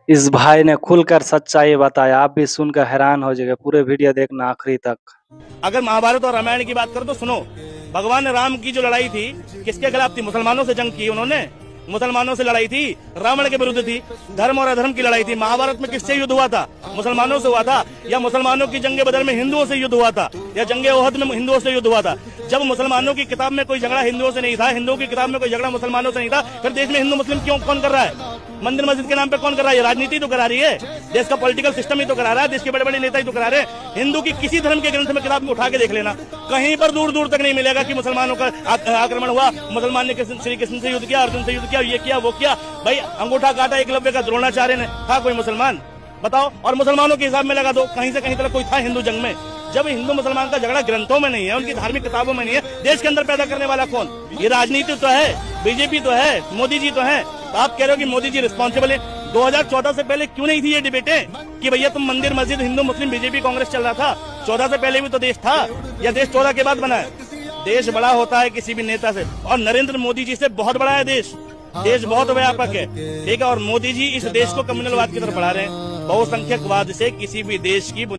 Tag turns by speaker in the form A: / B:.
A: इस भाई ने खुलकर सच्चाई बताया, आप भी सुनकर हैरान हो जाएंगे। पूरे वीडियो देखना आखिरी तक।
B: अगर महाभारत और रामायण की बात करो तो सुनो, भगवान राम की जो लड़ाई थी किसके खिलाफ थी? मुसलमानों से जंग की उन्होंने, मुसलमानों से लड़ाई थी, रावण के विरुद्ध थी, धर्म और अधर्म की लड़ाई थी। महाभारत में किससे युद्ध हुआ था? मुसलमानों से हुआ था। या मुसलमानों की जंगे बदर में हिंदुओं से युद्ध हुआ था, या जंगे ओहद में हिंदुओं से युद्ध हुआ था। जब मुसलमानों की किताब में कोई झगड़ा हिंदुओं से नहीं था, हिंदुओं की किताब में कोई झगड़ा मुसलमानों से नहीं था, फिर देश में हिंदू मुस्लिम क्यों कौन कर रहा है? मंदिर मस्जिद के नाम पे कौन कर रहा है? राजनीति तो करा रही है, देश का पॉलिटिकल सिस्टम ही तो करा रहा है, देश के बड़े बड़े नेता ही तो करा रहे हैं। हिंदू की किसी धर्म के ग्रंथ में किताब में उठा के देख लेना, कहीं पर दूर दूर तक नहीं मिलेगा कि मुसलमानों का आक्रमण हुआ, मुसलमान ने श्री कृष्ण से युद्ध किया, अर्जुन से युद्ध किया, ये किया वो किया। भाई अंगूठा काटा एकलव्य का द्रोणाचार्य ने, था कोई मुसलमान? बताओ। और मुसलमानों के हिसाब में लगा दो, कहीं से कहीं तक कोई था हिंदू जंग में? जब हिंदू मुसलमान का झगड़ा ग्रंथों में नहीं है, उनकी धार्मिक किताबों में नहीं है, देश के अंदर पैदा करने वाला कौन? ये राजनीति तो है, बीजेपी तो है, मोदी जी तो है। तो आप कह रहे हो कि मोदी जी रिस्पॉन्सिबल है। 2014 से पहले क्यों नहीं थी ये डिबेटें कि भैया तुम मंदिर मस्जिद हिंदू मुस्लिम बीजेपी कांग्रेस चल रहा था? 14 से पहले भी तो देश था, या देश 14 के बाद बना है? देश बड़ा होता है किसी भी नेता से, और नरेंद्र मोदी जी से बहुत बड़ा है देश। देश बहुत व्यापक है, ठीक है। और मोदी जी इस देश को कम्युनलवाद की तरफ बढ़ा रहे हैं। बहुसंख्यकवाद से किसी भी देश की